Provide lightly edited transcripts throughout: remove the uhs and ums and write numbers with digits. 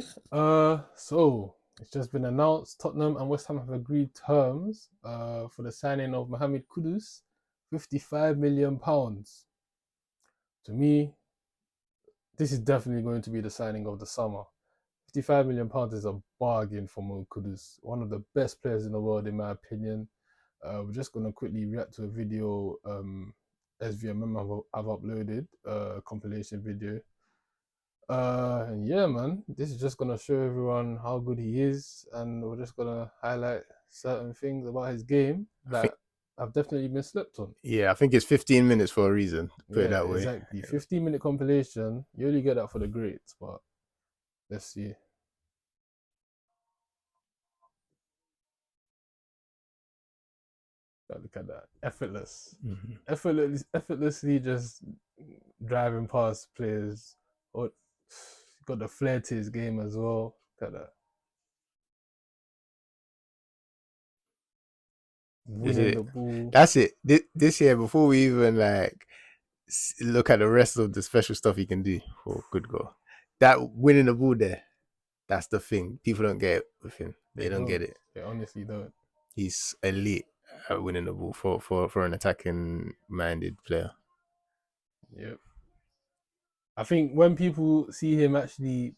So it's just been announced Tottenham and West Ham have agreed terms for the signing of Mohammed Kudus, £55 million. To me, this is definitely going to be the signing of the summer. £55 million is a bargain for Mohammed Kudus, one of the best players in the world, in my opinion. We're just gonna quickly react to a video SVMM have uploaded, a compilation video. And yeah, man, this is just gonna show everyone how good he is, and we're just gonna highlight certain things about his game I think, that have definitely been slept on. yeah, I think it's 15 minutes for a reason. Put it Yeah, that way. exactly. 15-minute compilation. You only get that for the greats, but let's see. Look at that, effortless, effortlessly just driving past players. Or got the flair to his game as well. Look at that. Is Winning the it? ball. That's it. This year, before we even like look at the rest of the special stuff he can do, oh, good goal. That winning the ball there, that's the thing. People don't get it with him. They don't get it. They honestly don't. He's elite at winning the ball for an attacking minded player. Yep. I think when people see him actually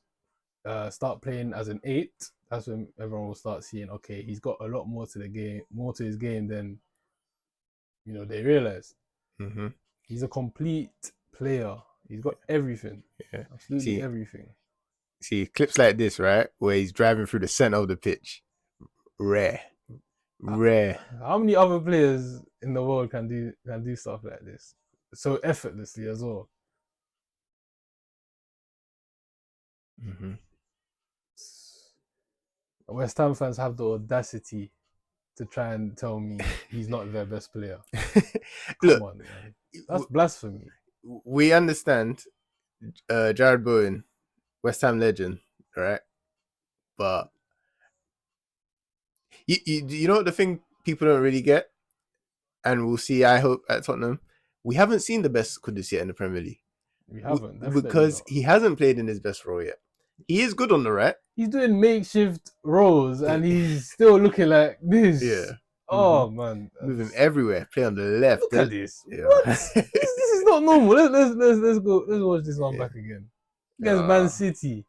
start playing as an eight, that's when everyone will start seeing, okay, he's got a lot more to the game, more to his game than they realize. Mm-hmm. He's a complete player. He's got everything, Yeah. absolutely See, everything. see clips like this, right, where he's driving through the center of the pitch. Rare, rare. How many other players in the world can do stuff like this so effortlessly as well? Mm-hmm. West Ham fans have the audacity to try and tell me he's not their best player. Come Look, on, man. That's blasphemy. we understand Jared Bowen, West Ham legend, right? But you know what the thing people don't really get, and we'll see. I hope at Tottenham, we haven't seen the best Kudus yet in the Premier League. We haven't, definitely Because not. he hasn't played in his best role yet. He is good on the right. He's doing makeshift roles and he's still looking like this. Yeah. Oh man, Moving everywhere. Play on the left. look at this. Yeah. What? this is not normal. Let's go. Let's watch this one back again against Man City.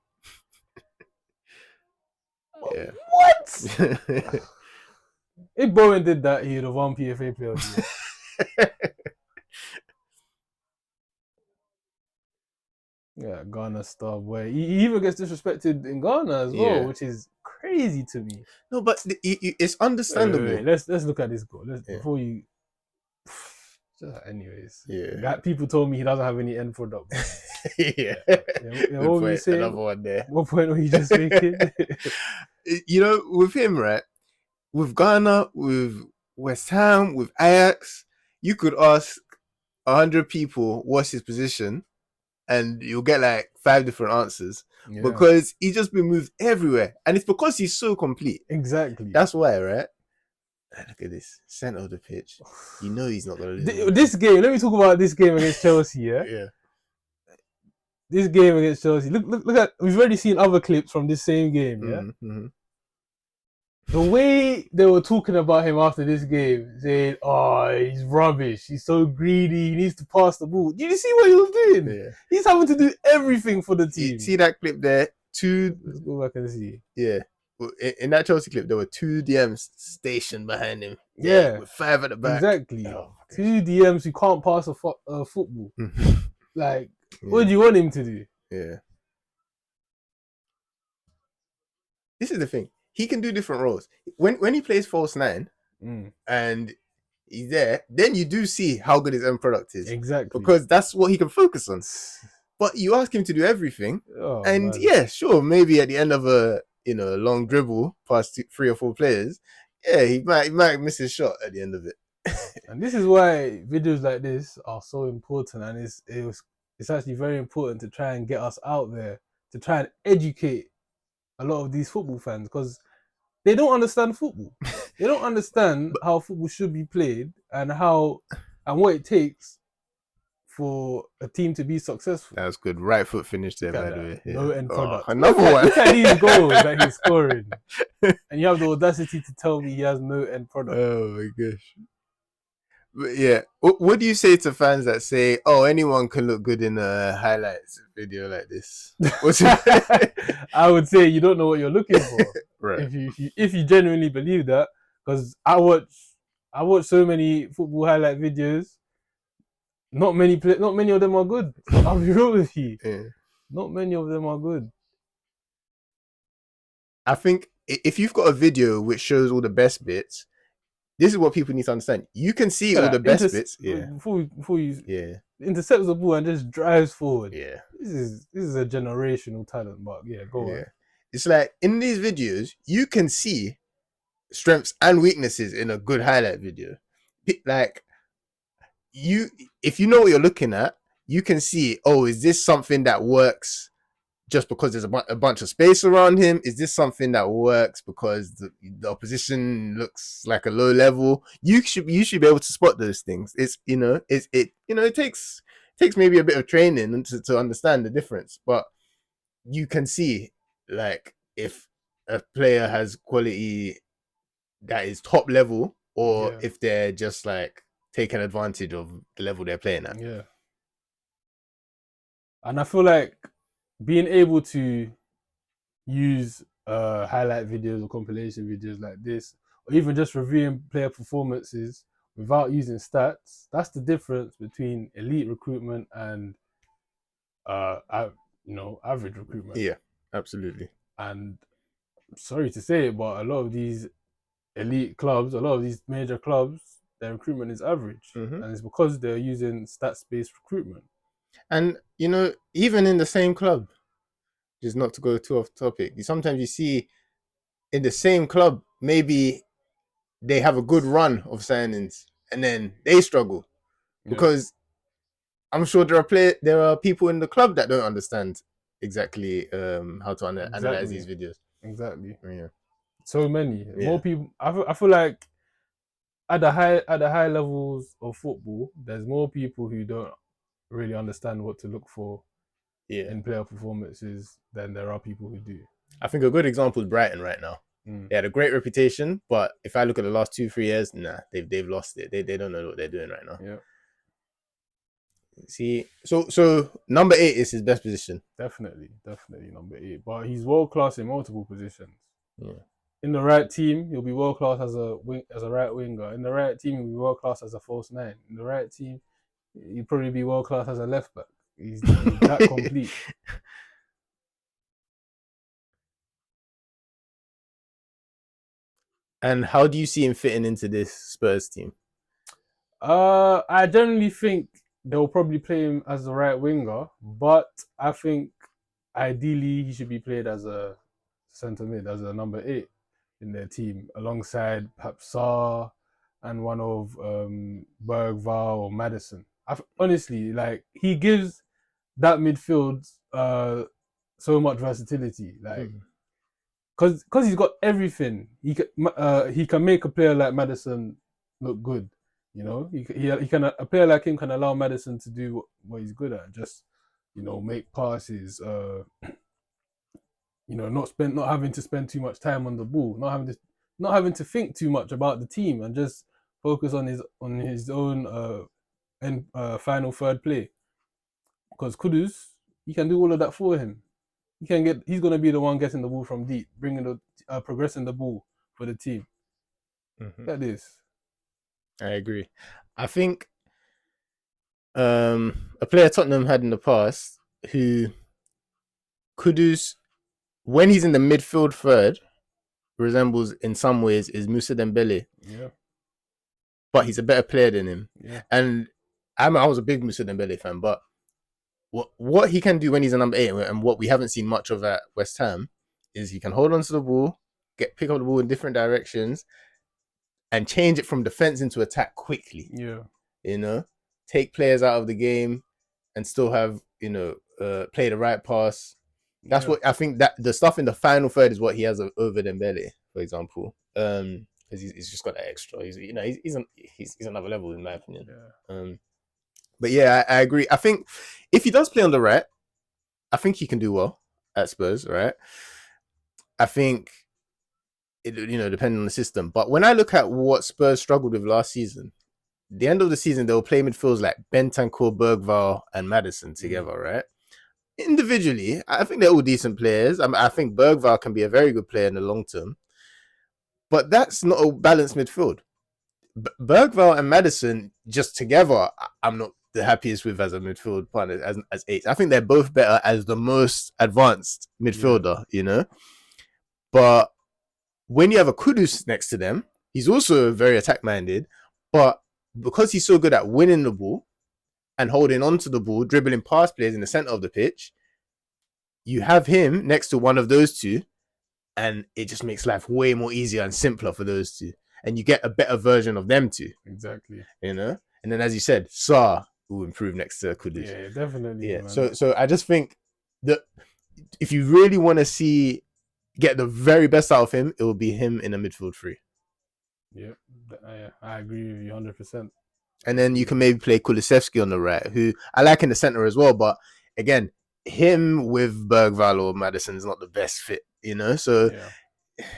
Yeah. What? If Bowen did that, he'd have won PFA Player of the Year. Yeah, Ghana star boy. He even gets disrespected in Ghana as well, which is crazy to me. No, but it's understandable. Wait. Let's look at this goal. Before you. Anyways, people told me he doesn't have any end product. What were you saying? Another one there. What point were you just making? With him, right? With Ghana, with West Ham, with Ajax, you could ask 100 people what's his position, and you'll get like 5 different answers because he's just been moved everywhere, and it's because he's so complete. Exactly. That's why, right? Look at this center of the pitch. You know he's not gonna lose. This game. Let me talk about this game against Chelsea. Yeah. This game against Chelsea. Look at. We've already seen other clips from this same game. Yeah. Mm-hmm. The way they were talking about him after this game, saying, "Oh, he's rubbish. He's so greedy. He needs to pass the ball." Did you see what he was doing? Yeah. He's having to do everything for the team. See that clip there? Let's go back and see. Yeah. In that Chelsea clip, there were 2 DMs stationed behind him. Yeah. With 5 at the back. Exactly. 2 DMs who can't pass a football. Like, what do you want him to do? Yeah. This is the thing. He can do different roles. When he plays false 9 and he's there, then you do see how good his end product is. Exactly. Because that's what he can focus on. But you ask him to do everything. Man. Yeah, sure, maybe at the end of a long dribble past 3 or 4 players, yeah, he might miss his shot at the end of it. And this is why videos like this are so important, and it's actually very important to try and get us out there, to try and educate a lot of these football fans, because they don't understand football. They don't understand how football should be played and what it takes for a team to be successful. That was good. Right foot finish there, Look at by the that. way. No end product. Another one. Look at these goals that he's scoring. And you have the audacity to tell me he has no end product. Oh my gosh. But yeah, what do you say to fans that say, "Oh, anyone can look good in a highlights video like this"? I would say you don't know what you're looking for. Right. If you genuinely believe that, because I watch so many football highlight videos. Not many of them are good. I'll be real with you. Yeah. Not many of them are good. I think if you've got a video which shows all the best bits, this is what people need to understand. You can see all the best bits. Yeah. Before you intercepts the ball and just drives forward. Yeah. This is a generational talent, but yeah, go on. It's like in these videos, you can see strengths and weaknesses in a good highlight video. Like if you know what you're looking at, you can see, oh, is this something that works just because there's a bunch of space around him? Is this something that works because the opposition looks like a low level? You should be able to spot those things. It takes maybe a bit of training to understand the difference, but you can see like if a player has quality that is top level or if they're just like taking advantage of the level they're playing at. Yeah. And I feel like being able to use highlight videos or compilation videos like this, or even just reviewing player performances without using stats, that's the difference between elite recruitment and average recruitment. Yeah, absolutely. And sorry to say it, but a lot of these elite clubs, a lot of these major clubs, their recruitment is average. And it's because they're using stats-based recruitment. And, even in the same club, just not to go too off topic, sometimes you see in the same club, maybe they have a good run of signings and then they struggle because I'm sure there are people in the club that don't understand exactly how to analyze these videos. Exactly. Yeah. So many. More people. I feel like at the high levels of football, there's more people who don't really understand what to look for in player performances than there are people who do. I think a good example is Brighton right now. They had a great reputation, but if I look at the last 2-3 years, they've lost it. They don't know what they're doing right now. Yeah. See, so number 8 is his best position. Definitely number 8. But he's world class in multiple positions. Yeah. In the right team, he'll be world class as a right winger. In the right team, he'll be world class as a false 9. In the right team, he'll probably be world class as a left back. He's that complete. And how do you see him fitting into this Spurs team? I generally think they'll probably play him as a right winger, but I think ideally he should be played as a centre mid, as a number 8 in their team, alongside perhaps Sarr and one of Bergvall or Madison. Honestly, like, he gives that midfield so much versatility, like, because he's got everything. He can make a player like Madison look good. He can, a player like him can allow Madison to do what he's good at, just make passes. Not having to spend too much time on the ball, not having to think too much about the team, and just focus on his own final third play. Because Kudus, he can do all of that for him. He's gonna be the one getting the ball from deep, progressing the ball for the team. That is. I agree. I think a player Tottenham had in the past who Kudus, when he's in the midfield third, resembles in some ways is Moussa Dembele. Yeah. But he's a better player than him. Yeah. And I was a big Moussa Dembele fan, but what he can do when he's a number 8 and what we haven't seen much of at West Ham is he can hold on to the ball, pick up the ball in different directions, and change it from defense into attack quickly. Yeah. Take players out of the game and still have, play the right pass. That's what I think, that the stuff in the final third is what he has over Dembele, for example. Because he's just got that extra. He's another level in my opinion. Yeah. But yeah, I agree. I think if he does play on the right, I think he can do well at Spurs, right? I think it, depending on the system. But when I look at what Spurs struggled with last season, the end of the season they were playing midfields like Bentancur, Bergvall, and Madison together, right? Individually, I think they're all decent players. I think Bergvall can be a very good player in the long term, but that's not a balanced midfield. Bergvall and Madison just together, I'm not the happiest with as a midfield partner as eights. I think they're both better as the most advanced midfielder, But when you have a Kudus next to them, he's also very attack minded, but because he's so good at winning the ball and holding on to the ball, dribbling past players in the center of the pitch, you have him next to one of those two, and it just makes life way more easier and simpler for those two. And you get a better version of them too. Exactly. And then, as you said, Sarr will improve next to Kudus. Yeah, definitely. Yeah. Man. So I just think that if you really want to get the very best out of him, it will be him in a midfield three. Yeah, I agree with you 100%. And then you can maybe play Kulusevski on the right, who I like in the center as well. But again, him with Bergvall or Madison is not the best fit, So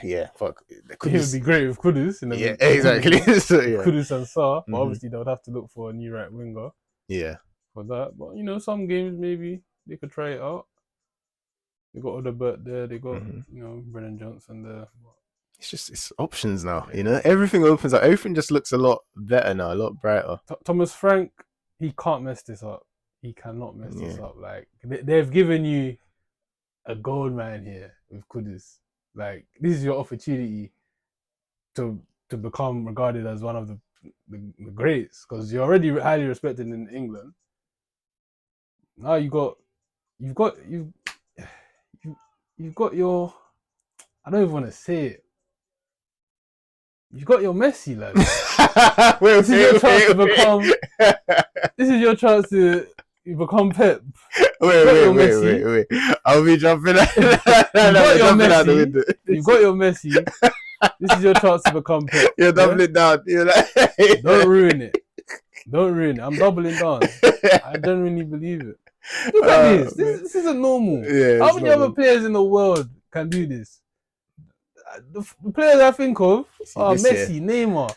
yeah, fuck. It would be great with Kudus. Exactly. So, Kudus and Sarr, but obviously they would have to look for a new right winger. Yeah. For that, but some games maybe they could try it out. They got Odegaard there. They got Brennan Johnson there. It's options now. Everything opens up. Everything just looks a lot better now, a lot brighter. Thomas Frank, he can't mess this up. He cannot mess this up. Like they've given you a gold man here with Kudus. Like this is your opportunity to become regarded as one of the greats, because you're already highly respected in England. Now you've got your, I don't even want to say it. You've got your Messi, lad. This is your chance to become Pep. Wait. I'll be jumping out. The window. You've got your Messi. This is your chance to become Pep. You're doubling down. Don't ruin it. I'm doubling down. I genuinely believe it. Look at this. This isn't normal. Yeah, how many other players in the world can do this? The players I think of are Messi, Neymar.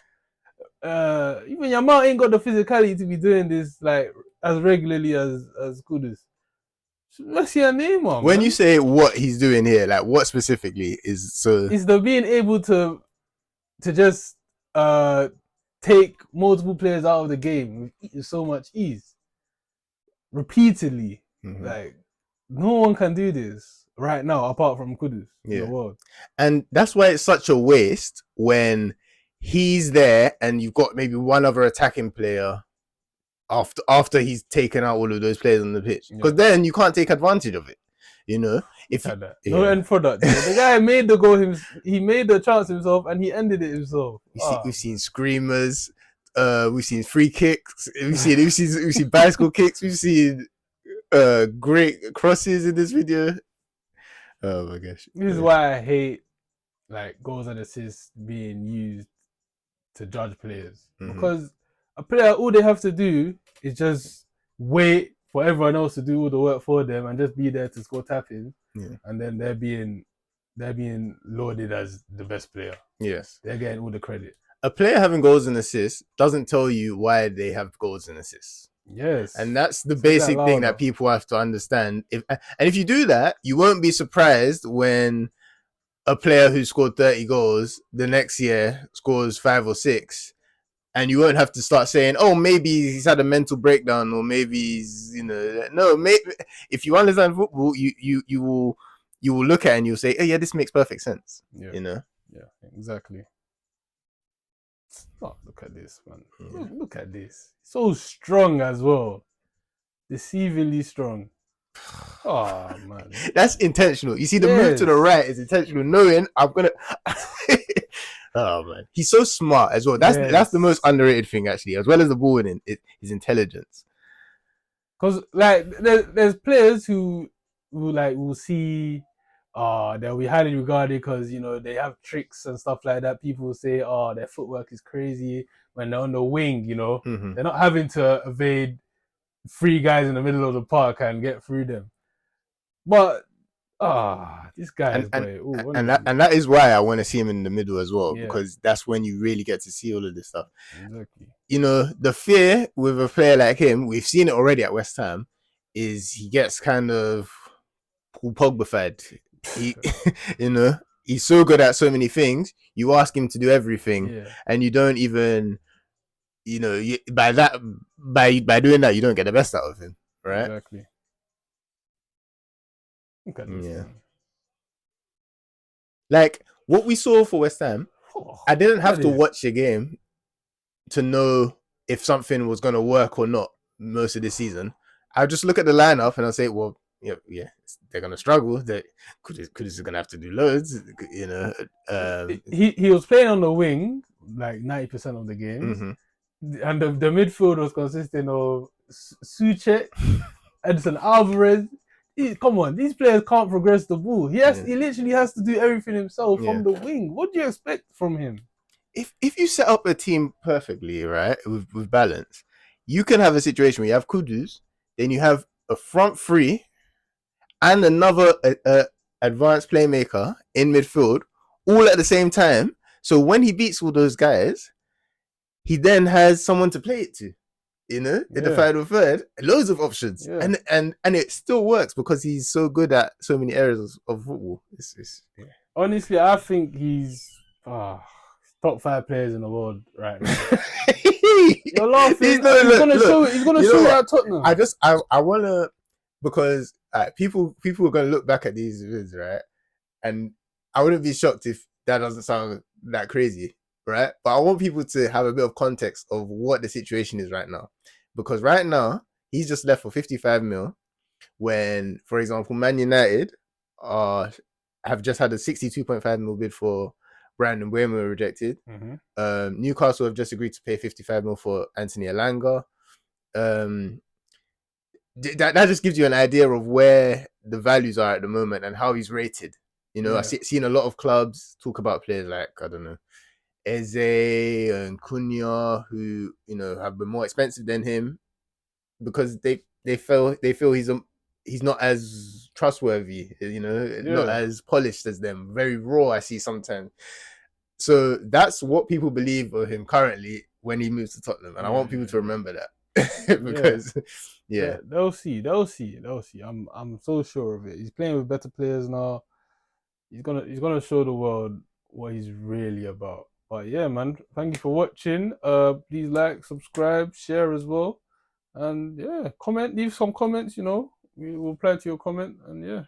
Even Yamal ain't got the physicality to be doing this like as regularly as Kudus. Messi and Neymar. When you say what he's doing here, like what specifically is so? Is the being able to just take multiple players out of the game with so much ease, repeatedly. Like no one can do this right now apart from Kudus in the world. And that's why it's such a waste when he's there and you've got maybe one other attacking player after he's taken out all of those players on the pitch, because then you can't take advantage of it. If no end product. The guy made the goal. He made the chance himself, and he ended it himself. We've seen screamers. We've seen free kicks. We've seen bicycle kicks. We've seen great crosses in this video. Oh my gosh! This is why I hate like goals and assists being used to judge players, because a player, all they have to do is just wait for everyone else to do all the work for them and just be there to score tap-ins, and then they're being lauded as the best player. Yes, they're getting all the credit. A player having goals and assists doesn't tell you why they have goals and assists. Yes, and that's the basic thing that people have to understand. If you do that, you won't be surprised when a player who scored 30 goals the next year scores 5 or 6, and you won't have to start saying, "Oh, maybe he's had a mental breakdown," or maybe he's, no. Maybe if you understand football, you will look at it and you'll say, "Oh, yeah, this makes perfect sense." Yeah, exactly. Oh, look at this, man. Look at this. So strong as well. Deceivingly strong. Oh, man. That's intentional. You see, the move to the right is intentional, knowing I'm going to... Oh, man. He's so smart as well. That's the most underrated thing, actually, as well as the ball winning, his intelligence. Because, like, there's players who will see... they'll be highly regarded because, they have tricks and stuff like that. People will say, their footwork is crazy when they're on the wing, They're not having to evade three guys in the middle of the park and get through them. But this guy and has got and it. Oh, and that, honestly, and that is why I want to see him in the middle as well, yeah, because that's when you really get to see all of this stuff. exactly. You know, the fear with a player like him, we've seen it already at West Ham, is he gets kind of Paul Pogba-fied. He, you know, he's so good at so many things. You ask him to do everything, Yeah, and you don't even, by doing that, you don't get the best out of him, right? exactly. Look at this Yeah. man. Like what we saw for West Ham, Oh, I didn't look at have to this. watch the game to know if something was going to work or not most of the season. I just look at the lineup and I say, well, yeah, they're going to struggle. Kudus is going to have to do loads, you know. He was playing on the wing like 90% of the games, Mm-hmm. and the midfield was consisting of Suchek, Edson Alvarez. Come on, these players can't progress the ball. Yeah. He literally has to do everything himself Yeah. from the wing. What do you expect from him? If you set up a team perfectly, right, with balance, you can have a situation where you have Kudus, then you have a front three and another advanced playmaker in midfield, all at the same time. So when he beats all those guys, he then has someone to play it to. You know, in the Yeah, final third, loads of options, yeah. and it still works because he's so good at so many areas of football. Yeah. Honestly, I think he's top 5 players in the world right now. You're laughing. He's Look, gonna look. show. He's gonna You know show it what? at Tottenham. I wanna, because people are gonna look back at these vids, right? And I wouldn't be shocked if that doesn't sound that crazy, right? But I want people to have a bit of context of what the situation is right now, because right now he's just left for 55 mil. When, for example, Man United have just had a 62.5 mil bid for Brandon Mbeumo rejected. Mm-hmm. Newcastle have just agreed to pay 55 mil for Anthony Elanga. That just gives you an idea of where the values are at the moment and how he's rated. You know, I've seen a lot of clubs talk about players like, I don't know, Eze and Cunha, who, you know, have been more expensive than him because they feel he's not as trustworthy, you know, not Yeah. as polished as them. Very raw, I see sometimes. So that's what people believe of him currently when he moves to Tottenham, and I want people to remember that because yeah, They'll see. They'll see. They'll see. I'm so sure of it. He's playing with better players now. He's gonna show the world what he's really about. But yeah, man, thank you for watching. Please like, subscribe, share as well. And yeah, comment, leave some comments, we will reply to your comment. And yeah.